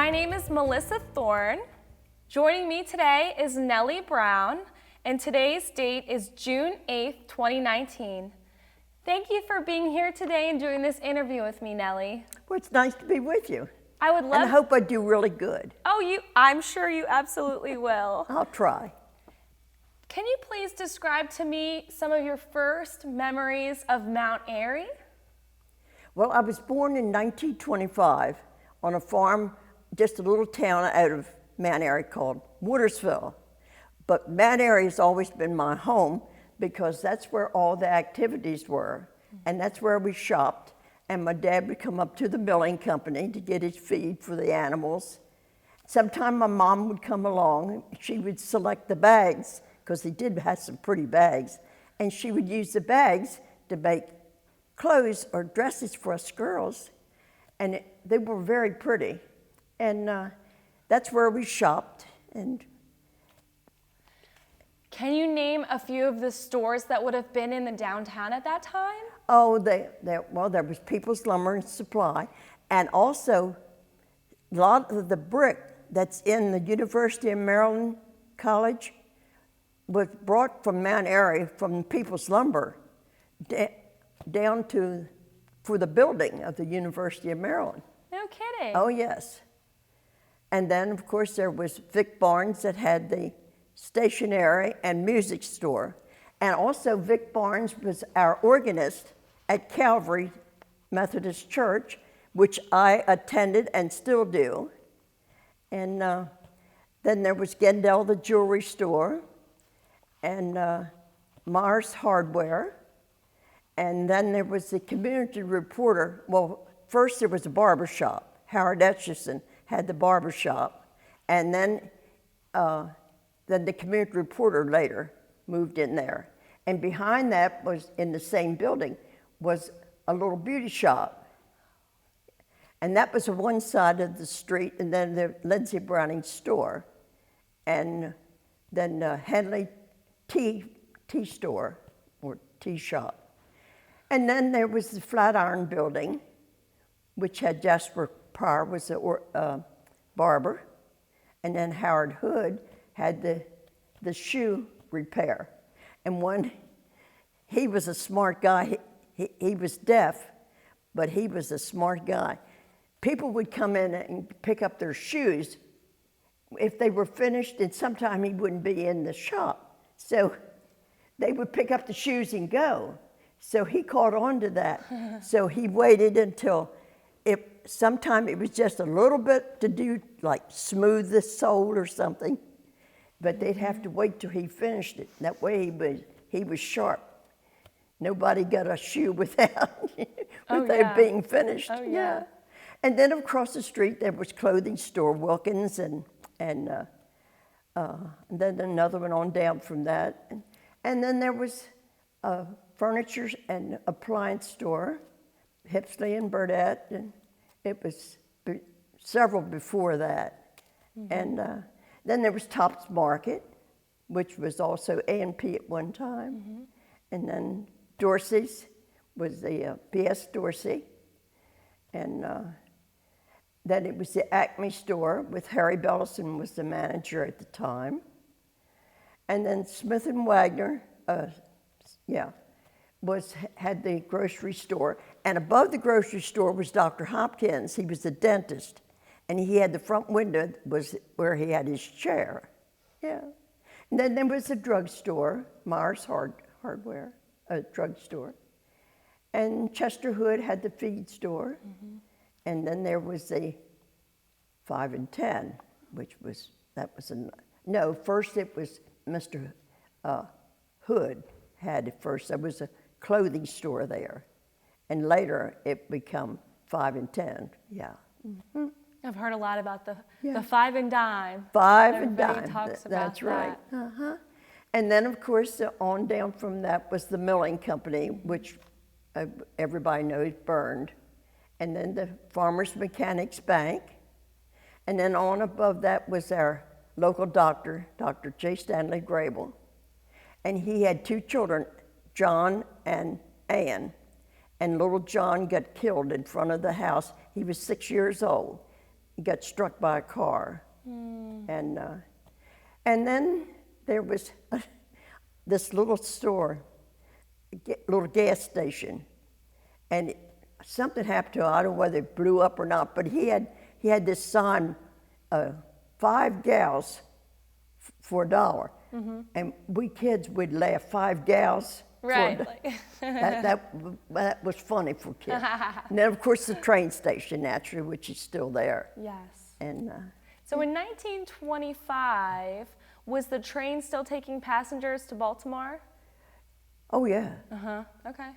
My name is Melissa Thorne. Joining me today is Nellie Brown, and today's date is June 8th, 2019. Thank you for being here today and doing this interview with me, Nellie. Well, it's nice to be with you. I would love. And I hope I do really good. Oh, I'm sure you absolutely will. I'll try. Can you please describe to me some of your first memories of Mount Airy? Well, I was born in 1925 on a farm, just a little town out of Mount Airy called Woodersville. But Mount Airy has always been my home because that's where all the activities were. And that's where we shopped. And my dad would come up to the milling company to get his feed for the animals. Sometime my mom would come along. She would select the bags, because he did have some pretty bags. And she would use the bags to make clothes or dresses for us girls. And they were very pretty. And that's where we shopped. And can you name a few of the stores that would have been in the downtown at that time? Oh, well, there was People's Lumber and Supply, and also a lot of the brick that's in the University of Maryland College was brought from Mount Airy, from People's Lumber, down to, for the building of the University of Maryland. No kidding. Oh, yes. And then, of course, there was Vic Barnes that had the stationery and music store. And also Vic Barnes was our organist at Calvary Methodist Church, which I attended and still do. And then there was Gendel, the jewelry store, and Mars Hardware. And then there was the community reporter. Well, first there was a barber shop. Howard Etchison had the barber shop. And then the community reporter later moved in there. And behind that was, in the same building, was a little beauty shop. And that was on one side of the street, and then the Lindsay Browning store. And then Henley tea store, or tea shop. And then there was the Flatiron building, which had Jasper Pryor was the barber. And then Howard Hood had the shoe repair. And he was a smart guy. He was deaf, but he was a smart guy. People would come in and pick up their shoes if they were finished, and sometime he wouldn't be in the shop. So they would pick up the shoes and go. So he caught on to that. So he waited until sometime it was just a little bit to do, like smooth the sole or something, but they'd have to wait till he finished it. That way he was sharp. Nobody got a shoe without being finished. Oh, yeah. And then across the street there was clothing store, Wilkins, and then another one on down from that. And then there was a furniture and appliance store, Hipsley and Burdett, and it was several before that. Mm-hmm. And then there was Tops Market, which was also A&P at one time. Mm-hmm. And then Dorsey's was the P.S. Dorsey. And then it was the Acme store with Harry Bellison was the manager at the time. And then Smith & Wagner, had the grocery store. And above the grocery store was Dr. Hopkins. He was the dentist. And he had the front window was where he had his chair. Yeah. And then there was a drugstore, Mars Hardware, a drugstore. And Chester Hood had the feed store. Mm-hmm. And then there was the 5 and 10, first it was Mr. Hood had it first. There was a clothing store there. And later it became 5 and 10, yeah. Mm-hmm. I've heard a lot about the 5 and dime. 5 and dime, Everybody talks about that's right. That. Uh-huh. And then, of course, on down from that was the milling company, which everybody knows burned. And then the Farmers Mechanics Bank. And then on above that was our local doctor, Dr. J. Stanley Grable. And he had 2 children, John and Ann. And little John got killed in front of the house. He was 6 years old. he got struck by a car. And then there was this little store, little gas station, and something happened to it. I don't know whether it blew up or not, but he had this sign, 5 gals for $1. And we kids would laugh, 5 gals. Right. That was funny for kids. And then, of course, the train station, naturally, which is still there. Yes. And so in 1925, was the train still taking passengers to Baltimore? oh yeah, Okay.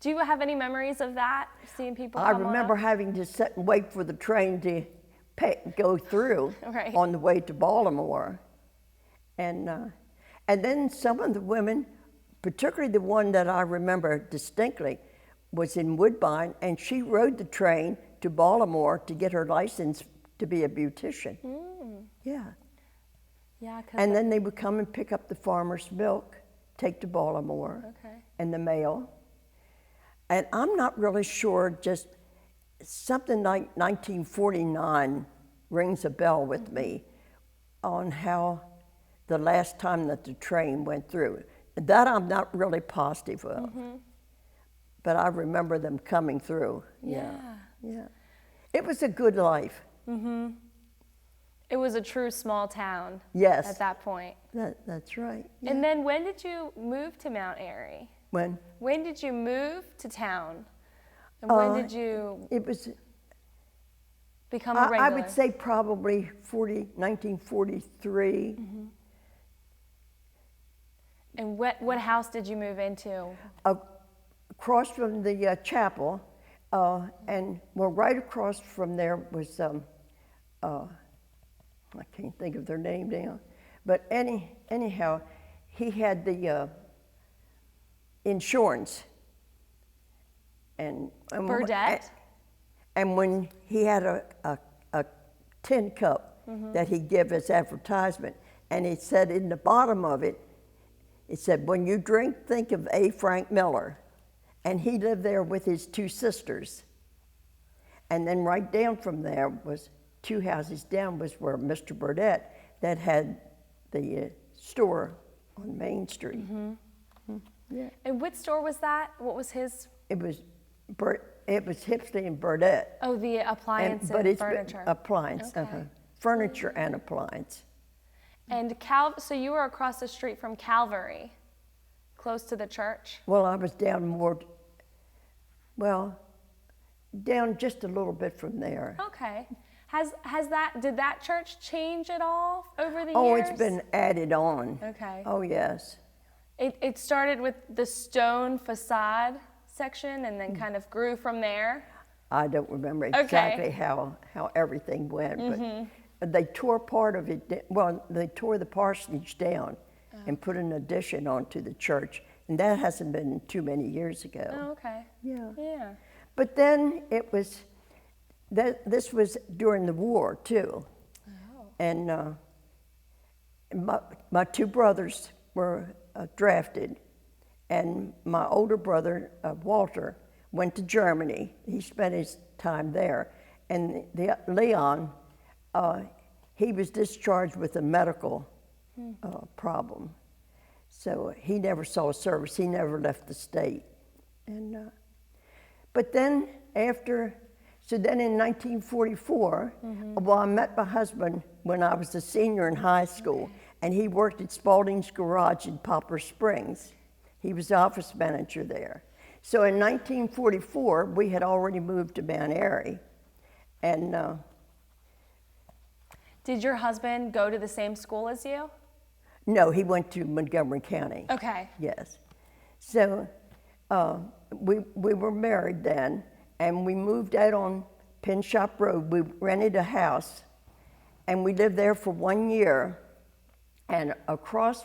Do you have any memories of that, seeing people I come remember on? having to sit and wait for the train to go through Right. on the way to Baltimore, and then some of the women, particularly the one that I remember distinctly, was in Woodbine, and she rode the train to Baltimore to get her license to be a beautician. Yeah. Yeah, And then they would come and pick up the farmer's milk, take to Baltimore, and the mail. And I'm not really sure, just something like 1949 rings a bell with me on how the last time that the train went through. That I'm not really positive of. But I remember them coming through. Yeah. It was a good life. It was a true small town. Yes. At that point. That's right. And then when did you move to Mount Airy? When? When did you move to town? And when did you It was, become a regular? I would say probably 1943. And what house did you move into? Across from the chapel, and well, right across from there was, I can't think of their name now, but anyhow, he had the insurance. And Burdette? And when he had a tin cup that he'd give as advertisement, and it said in the bottom of it, it said, "When you drink, think of A. Frank Miller." And he lived there with his 2 sisters. And then right down from there was 2 houses down was where Mr. Burdette that had the store on Main Street. Yeah. And which store was that? What was his? It was Hipsley and Burdette. Oh, the appliance But and it's furniture. appliance, Okay. furniture and appliance. And so you were across the street from Calvary, close to the church? Well, I was down more, down just a little bit from there. Okay. Did that church change at all over the Oh, years? it's been added on. Okay. Oh, yes. It started with the stone facade section and then kind of grew from there? I don't remember exactly how everything went, but they tore part of it, they tore the parsonage down and put an addition onto the church, and that hasn't been too many years ago. Oh, okay. Yeah. But then this was during the war, too. Oh. And my 2 brothers were drafted, and my older brother, Walter, went to Germany. He spent his time there. And Leon, he was discharged with a medical problem. So he never saw service. He never left the state. And but then then in 1944, I met my husband when I was a senior in high school, and he worked at Spalding's Garage in Poplar Springs. He was the office manager there. So in 1944, we had already moved to Mount Airy, and Did your husband go to the same school as you? no, he went to Montgomery County. Okay. Yes. So we were married then, and we moved out on Penn Shop Road. We rented a house, and we lived there for 1 year. And across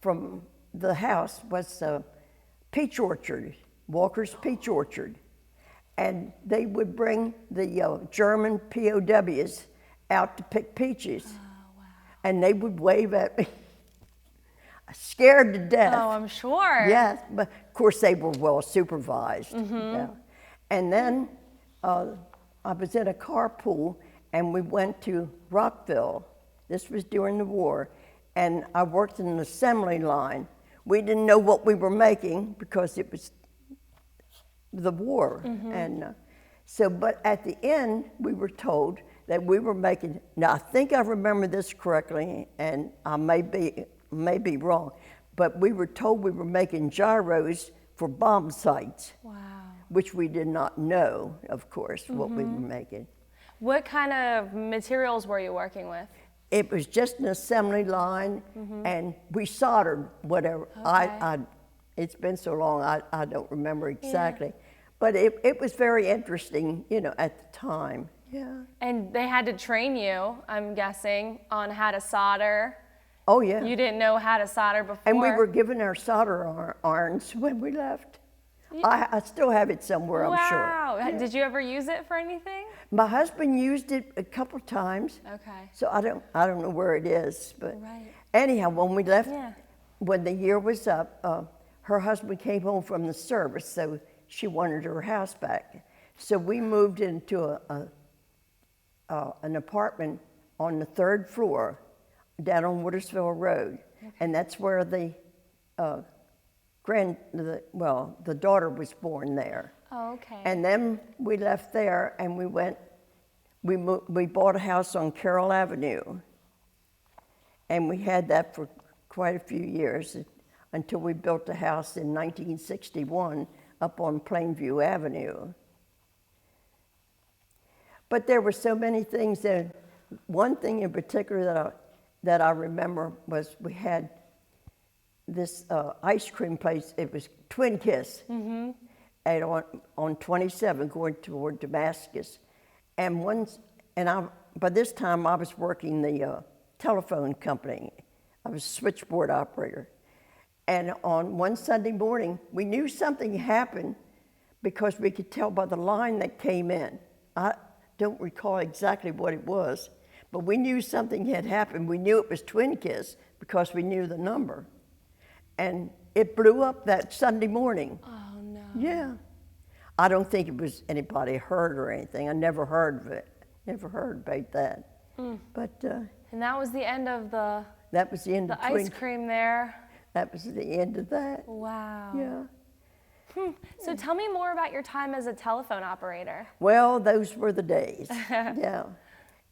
from the house was a peach orchard, Walker's Peach Orchard. And they would bring the German POWs out to pick peaches. Oh, wow. And they would wave at me, scared to death. Oh, I'm sure. Yes, but of course they were well supervised. Yeah. And then I was in a carpool, and we went to Rockville. This was during the war, and I worked in an assembly line. We didn't know what we were making because it was the war. And but at the end, we were told that we were making, now I think I remember this correctly, and I may be wrong, but we were told we were making gyros for bomb sites. Wow. Which we did not know, of course, what we were making. What kind of materials were you working with? It was just an assembly line, and we soldered whatever. Okay. It's been so long, I don't remember exactly. But it was very interesting, at the time. Yeah. And they had to train you, I'm guessing, on how to solder. Oh, yeah. You didn't know how to solder before? And we were given our solder irons when we left. I still have it somewhere, I'm sure. Wow. Yeah. Did you ever use it for anything? My husband used it a couple times. Okay. So I don't know where it is, but Right. anyhow, when we left, Yeah. when the year was up, her husband came home from the service, so she wanted her house back. So we moved into an apartment on the 3rd floor down on Woodersville Road, and that's where the daughter was born there. Oh, okay. And then we left there and we bought a house on Carroll Avenue. And we had that for quite a few years until we built a house in 1961 up on Plainview Avenue. But there were so many things that, one thing in particular that I remember was we had this ice cream place. It was Twin Kiss, and on 27 going toward Damascus. And by this time I was working the telephone company. I was a switchboard operator. And on one Sunday morning, we knew something happened because we could tell by the line that came in. I don't recall exactly what it was, but we knew something had happened. We knew it was Twin Kiss because we knew the number. And it blew up that Sunday morning. Oh, no. Yeah. I don't think it was anybody hurt or anything. I never heard of it. Never heard about that. But And that was the end of the that was the end of ice cream there. That was the end of that. Wow. Yeah. So tell me more about your time as a telephone operator. Well, those were the days. Yeah.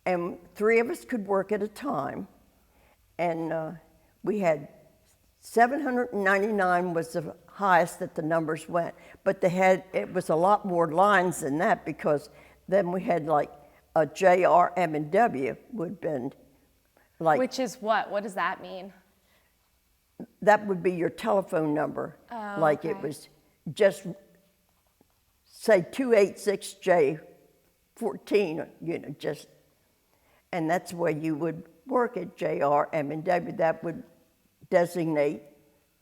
And 3 of us could work at a time. And we had 799 was the highest that the numbers went. But it was a lot more lines than that because then we had like a JR, M, and W would have been like. Which is what? What does that mean? That would be your telephone number. Oh, like okay. it was just, say 286J14, just, and that's where you would work at JR, M, and W. That would designate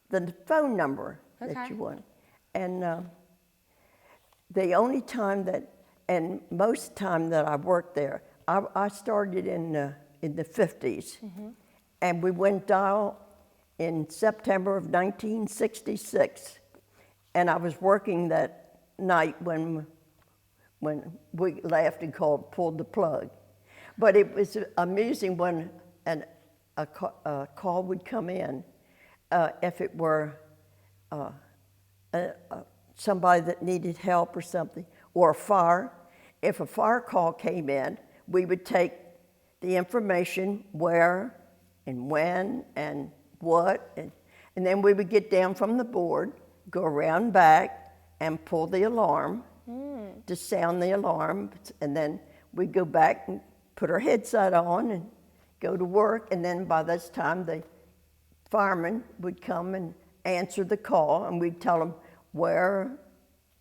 the phone number that you want. And the only time and most time that I worked there, I started in the 50s, and we went dial in September of 1966, and I was working that night when we laughed and pulled the plug. But it was amusing when a call would come in, if it were somebody that needed help or something, or a fire. If a fire call came in, we would take the information, where and when and what, and then we would get down from the board, go around back and pull the alarm to sound the alarm, and then we'd go back and put our headset on and go to work, and then by this time the fireman would come and answer the call, and we'd tell them where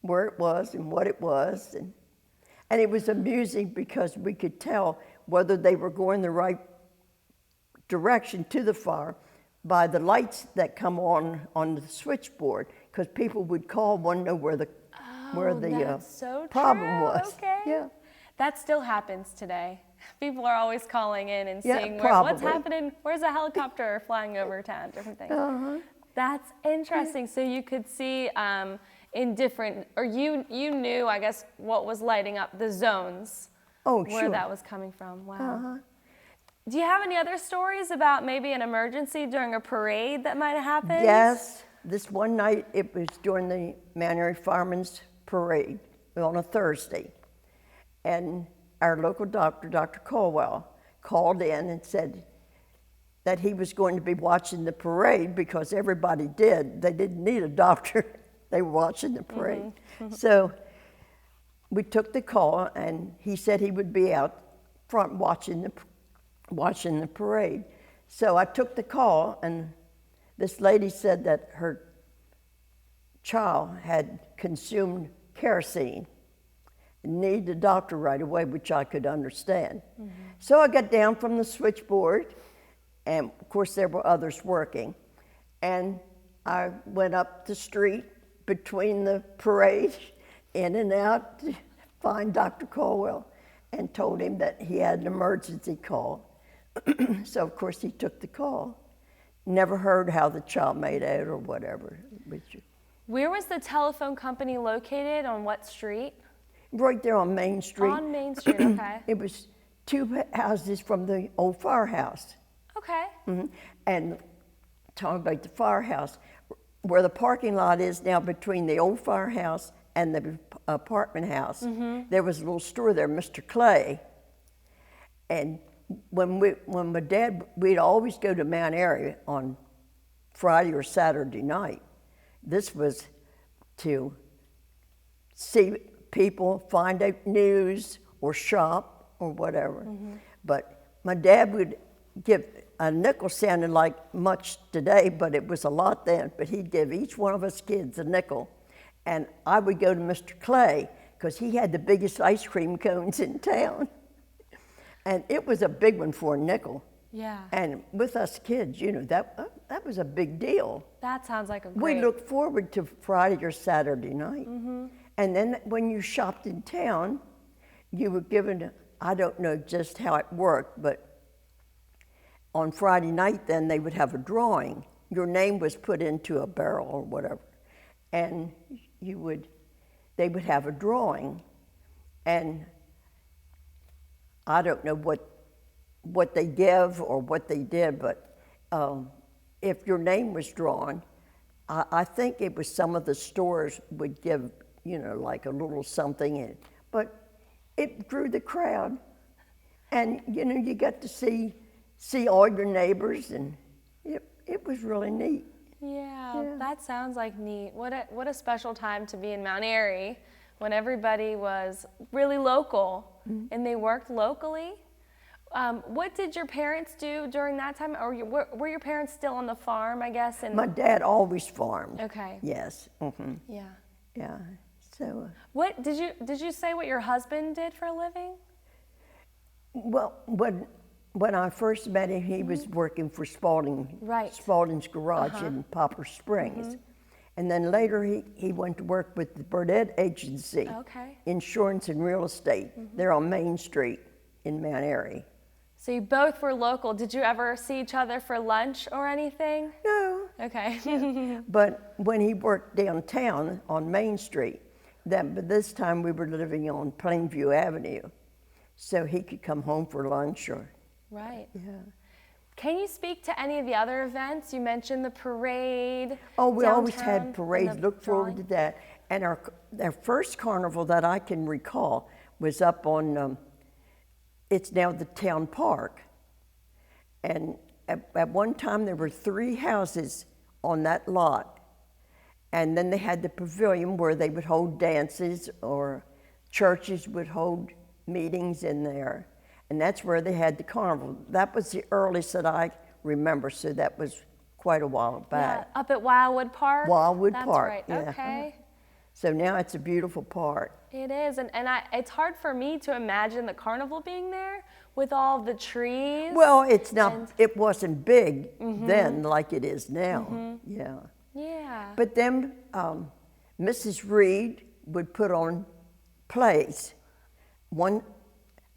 it was and what it was, and it was amusing because we could tell whether they were going the right direction to the fire by the lights that come on the switchboard, because people would call, want to know where the problem was. Okay. Yeah. That still happens today. People are always calling in and Yeah, seeing probably. what's happening, where's a helicopter flying over town, different things. That's interesting. So you could see in different, or you knew, I guess, what was lighting up the zones Oh, where sure. that was coming from. Wow. Uh-huh. Do you have any other stories about maybe an emergency during a parade that might have happened? Yes, this one night, it was during the Mount Airy Firemen's Parade on a Thursday. And our local doctor, Dr. Colwell, called in and said that he was going to be watching the parade because everybody did. They didn't need a doctor. They were watching the parade. So we took the call, and he said he would be out front watching the parade. So I took the call, and this lady said that her child had consumed kerosene and needed a doctor right away, which I could understand. So I got down from the switchboard, and of course there were others working, and I went up the street between the parade, in and out, to find Dr. Colwell, and told him that he had an emergency call. So of course he took the call. Never heard how the child made out or whatever. Where was the telephone company located? On what street? Right there on Main Street. On Main Street, okay. It was 2 houses from the old firehouse. Okay. And talking about the firehouse, where the parking lot is now between the old firehouse and the apartment house, there was a little store there, Mr. Clay. And when my dad, we'd always go to Mount Airy on Friday or Saturday night. This was to see people, find out news or shop or whatever. But my dad would give a nickel, sounded like much today, but it was a lot then. But he'd give each one of us kids a nickel. And I would go to Mr. Clay because he had the biggest ice cream cones in town. And it was a big one for a nickel. Yeah. And with us kids, you know, that was a big deal. That sounds like a We great... looked forward to Friday or Saturday night. And then when you shopped in town, you were given, I don't know just how it worked, but on Friday night then they would have a drawing. Your name was put into a barrel or whatever. And they would have a drawing. And I don't know what they give or what they did, but if your name was drawn, I think it was some of the stores would give, you know, like a little something in, but it drew the crowd. And, you know, you got to see all your neighbors, and it was really neat. Yeah, that sounds like neat. What a special time to be in Mount Airy when everybody was really local and they worked locally. What did your parents do during that time? Or were your parents still on the farm, I guess? My dad always farmed. Okay. Yes. Yeah. Yeah. So. What did you say what your husband did for a living? Well, when I first met him, he was working for Spalding, Right. Spalding's Garage in Poplar Springs. And then later he went to work with the Burdett Agency, Okay. Insurance and Real Estate. They're on Main Street in Mount Airy. So you both were local. Did you ever see each other for lunch or anything? No, Okay. but when he worked downtown on Main Street, but this time we were living on Plainview Avenue, so he could come home for lunch or. Right. Yeah. Can you speak to any of the other events? You mentioned the parade. Oh, we always downtown, had parades. and the Look forward to drawing. that. And our first carnival that I can recall was up on, it's now the town park. And at one time there were 3 houses on that lot. And then they had the pavilion where they would hold dances, or churches would hold meetings in there. And that's where they had the carnival. That was the earliest that I remember, so that was quite a while back. Yeah, up at Wildwood Park? Wildwood That's Park, right. yeah. Okay. So now it's a beautiful park. It is, and it's hard for me to imagine the carnival being there with all the trees. Well, it's not. It wasn't big then like it is now. Yeah. Yeah. But then Mrs. Reed would put on plays,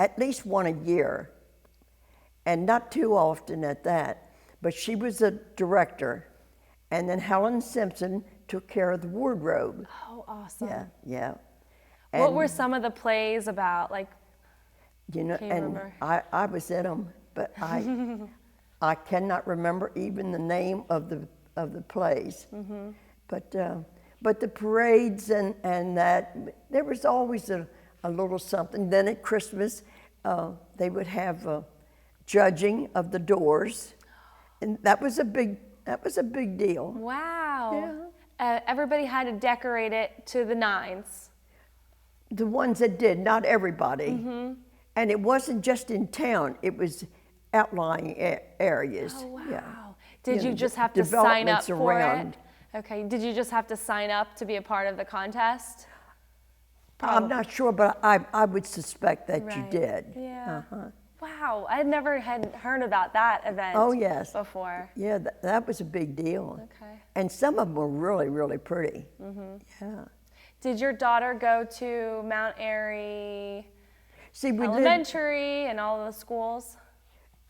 at least one a year, and not too often at that. But she was a director, and then Helen Simpson took care of the wardrobe. Oh, awesome. Yeah, yeah. What And were some of the plays about? Like, You know, Can't and remember. I was in them, but I cannot remember even the name of the plays. But the parades and that, there was always a little something. Then at Christmas, they would have judging of the doors, and that was a big deal. Wow. Everybody had to decorate it to the nines. The ones that did, not everybody. And it wasn't just in town, it was outlying areas. Oh, wow. Yeah. Did you know, just have to sign up developments for around. it? Okay. Did you just have to sign up to be a part of the contest? I'm not sure, but I would suspect that you Right. did. Yeah. Uh-huh. Wow. I never had heard about that event Oh, yes. before. Yeah, that was a big deal. Okay. And some of them were really, really pretty. Yeah. Did your daughter go to Mount Airy See, we lived, Elementary and all the schools?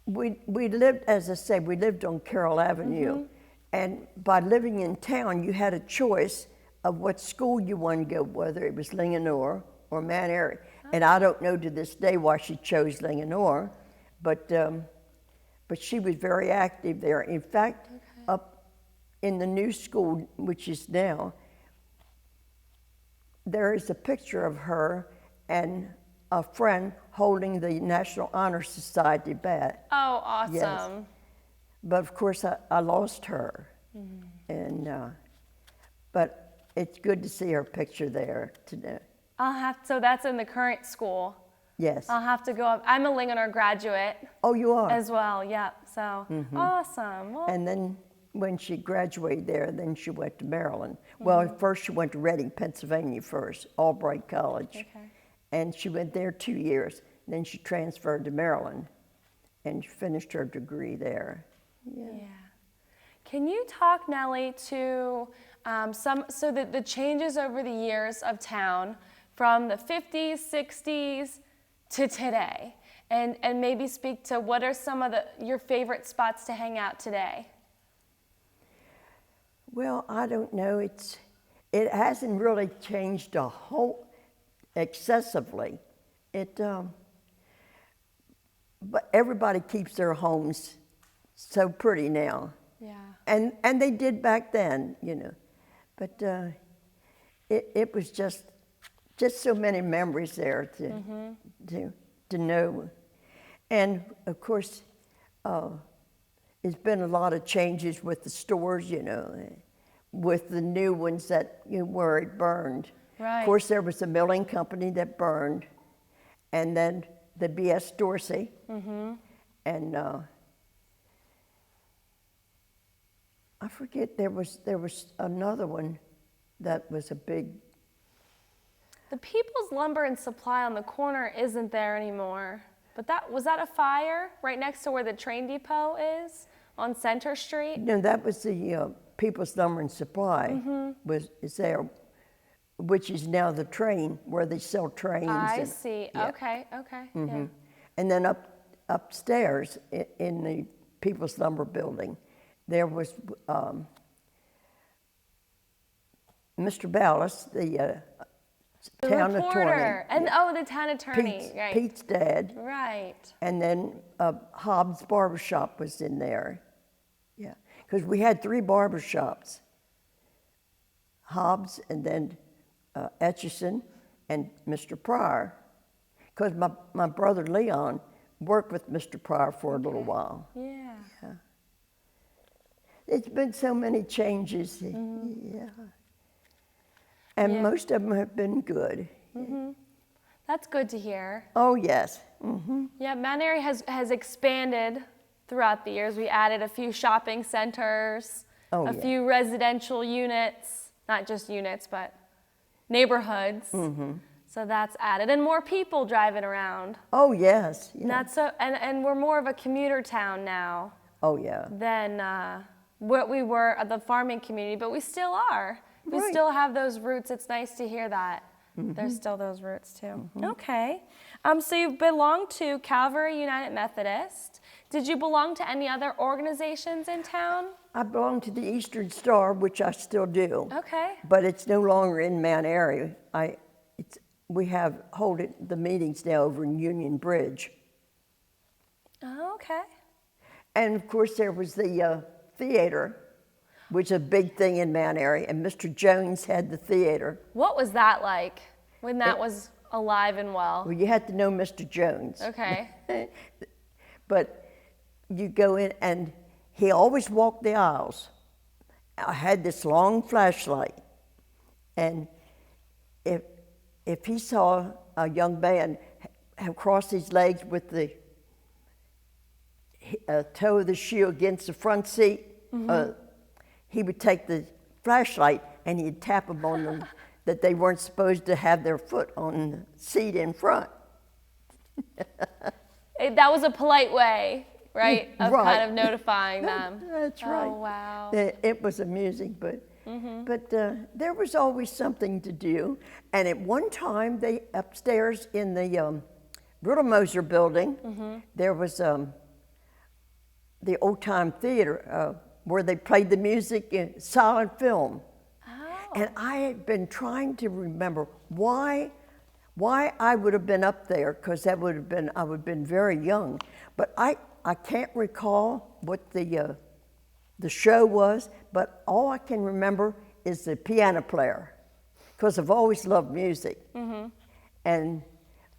we lived, as I said, we lived on Carroll Avenue. And by living in town, you had a choice of what school you wanted to go, whether it was Linganore or Mount Airy. And I don't know to this day why she chose Linganore, but she was very active there. In fact, up in the new school, which is now, there is a picture of her and a friend holding the National Honor Society badge. Oh, awesome. Yes. But of course, I lost her. And but it's good to see her picture there today. So that's in the current school. Yes. I'll have to go up. I'm a Linganore graduate Oh, you are. as well. Yep. So awesome. Well, And then when she graduated there, then she went to Maryland. Well, first she went to Reading, Pennsylvania first, Albright College. Okay. And she went there 2 years. Then she transferred to Maryland and finished her degree there. yeah. Can you talk, Nellie, to so that the changes over the years of town from the 50s, 60s to today, and maybe speak to what are some of your favorite spots to hang out today? Well, I don't know. It hasn't really changed a whole excessively. But everybody keeps their homes so pretty now. Yeah. And they did back then, you know. But it was just so many memories there to know. And of course, there's been a lot of changes with the stores, you know, with the new ones that where it burned. Right. Of course, there was a milling company that burned, and then the B.S. Dorsey, and I forget, there was another one that was a big. The People's Lumber and Supply on the corner isn't there anymore. But was that a fire right next to where the train depot is on Center Street? No, that was the People's Lumber and Supply is there, which is now the train where they sell trains. I see. Yeah. Okay. Yeah. And then upstairs in the People's Lumber building, there was Mr. Ballas, the The town reporter. attorney. And the town attorney. Pete's, Right. Pete's dad. Right. And then Hobbs Barbershop was in there. Yeah, because we had 3 barbershops. Hobbs, and then Etchison, and Mr. Pryor. Because my brother Leon worked with Mr. Pryor for a little while. Yeah. It's been so many changes. Yeah. And Yeah. most of them have been good. That's good to hear. Oh, yes. Yeah, Mount Airy has expanded throughout the years. We added a few shopping centers, a few residential units, not just units, but neighborhoods. So that's added, and more people driving around. Oh, yes. And that's and we're more of a commuter town now Oh, yeah. than what we were at the farming community, but we still are. We Right. still have those roots. It's nice to hear that. There's still those roots too. Okay. So you belong to Calvary United Methodist. Did you belong to any other organizations in town? I belong to the Eastern Star, which I still do. Okay. But it's no longer in Mount Airy. we have holding the meetings now over in Union Bridge. Oh, okay. And of course, there was the theater, which is a big thing in Mount Airy, and Mr. Jones had the theater. What was that like when that was alive and well? Well, you had to know Mr. Jones. Okay. But you go in, and he always walked the aisles. I had this long flashlight, and if he saw a young man have crossed his legs with the toe of the shoe against the front seat, he would take the flashlight and he'd tap them on them that they weren't supposed to have their foot on the seat in front. That was a polite way, right, of Right. kind of notifying them. That's right. Oh, wow. It was amusing, but there was always something to do. And at one time, they upstairs in the Riddle Moser building, there was the old time theater where they played the music in silent film. Oh. And I had been trying to remember why I would have been up there, because I would have been very young. But I can't recall what the show was, but all I can remember is the piano player, because I've always loved music. And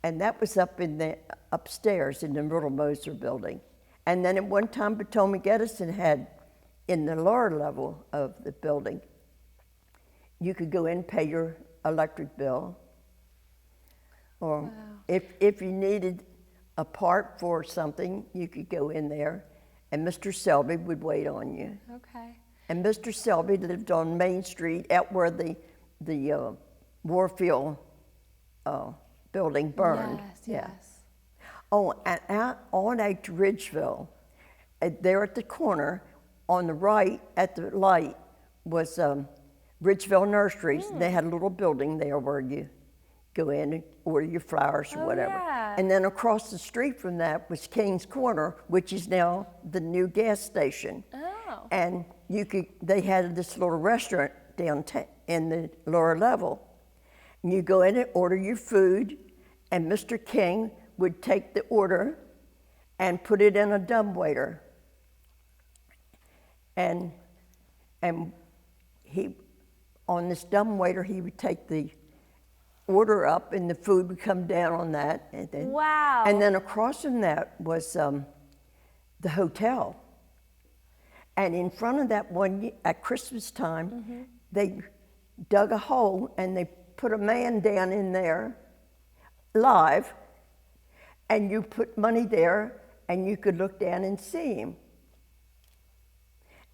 that was up in the upstairs in the Riddle Moser building. And then at one time, Potomac Edison had, in the lower level of the building, you could go in, pay your electric bill, or if you needed a part for something, you could go in there, and Mr. Selby would wait on you. Okay. And Mr. Selby lived on Main Street, out where the Warfield building burned. Yes, yes. Oh, and out on H Ridgeville, there at the corner, on the right at the light was Ridgeville Nurseries. They had a little building there where you go in and order your flowers or whatever. Yeah. And then across the street from that was King's Corner, which is now the new gas station. Oh. And they had this little restaurant downtown in the lower level. And you go in and order your food, and Mr. King would take the order and put it in a dumbwaiter. And he, on this dumbwaiter, he would take the order up, and the food would come down on that. And then, Wow. And then across from that was the hotel. And in front of that one, at Christmas time, they dug a hole and they put a man down in there live, and you put money there and you could look down and see him.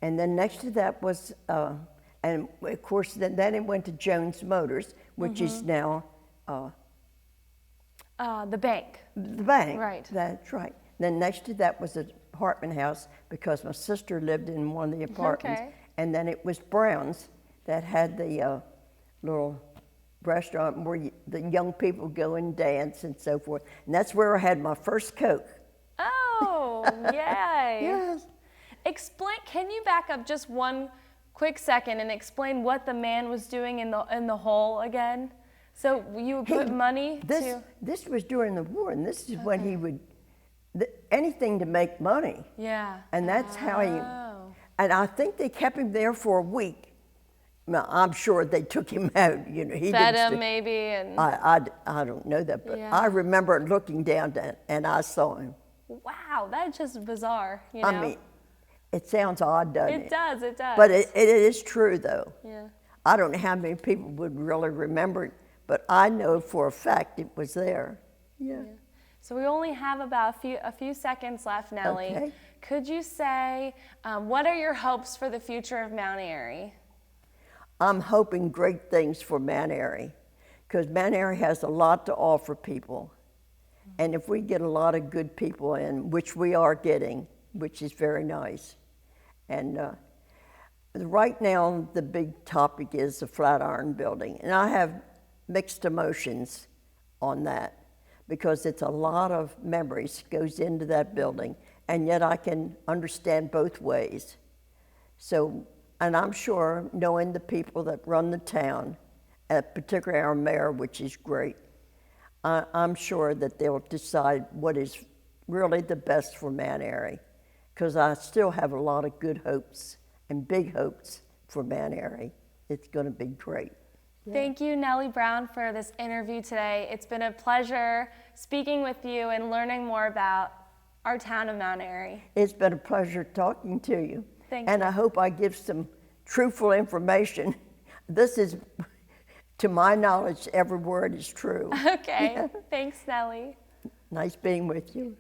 And then next to that was, and of course, then it went to Jones Motors, which is now The bank. the bank. Right. That's right. Then next to that was an apartment house, because my sister lived in one of the apartments. Okay. And then it was Brown's that had the little restaurant where the young people go and dance and so forth. And that's where I had my first Coke. Oh, yay. Yes. Explain, can you back up just one quick second and explain what the man was doing in the hole again? So you would put money to... This was during the war, and this is when he would, anything to make money. Yeah. And that's how he, Oh. and I think they kept him there for a week. Now, I'm sure they took him out, you know. He Fed didn't him maybe and... I don't know that, but Yeah. I remember looking down and I saw him. Wow, that's just bizarre, you know? I mean, it sounds odd, doesn't it? It does, it does. But it is true, though. Yeah. I don't know how many people would really remember it, but I know for a fact it was there. Yeah. So we only have about a few seconds left, Nellie. Okay. Could you say, what are your hopes for the future of Mount Airy? I'm hoping great things for Mount Airy, because Mount Airy has a lot to offer people. And if we get a lot of good people in, which we are getting, which is very nice. And right now, the big topic is the Flatiron Building. And I have mixed emotions on that, because it's a lot of memories goes into that building, and yet I can understand both ways. So, and I'm sure, knowing the people that run the town, particularly our mayor, which is great, I'm sure that they'll decide what is really the best for Mount Airy, because I still have a lot of good hopes and big hopes for Mount Airy. It's going to be great. Thank you, Nellie Brown, for this interview today. It's been a pleasure speaking with you and learning more about our town of Mount Airy. It's been a pleasure talking to you. Thank and you. I hope I give some truthful information. This is, to my knowledge, every word is true. Okay, thanks, Nellie. Nice being with you.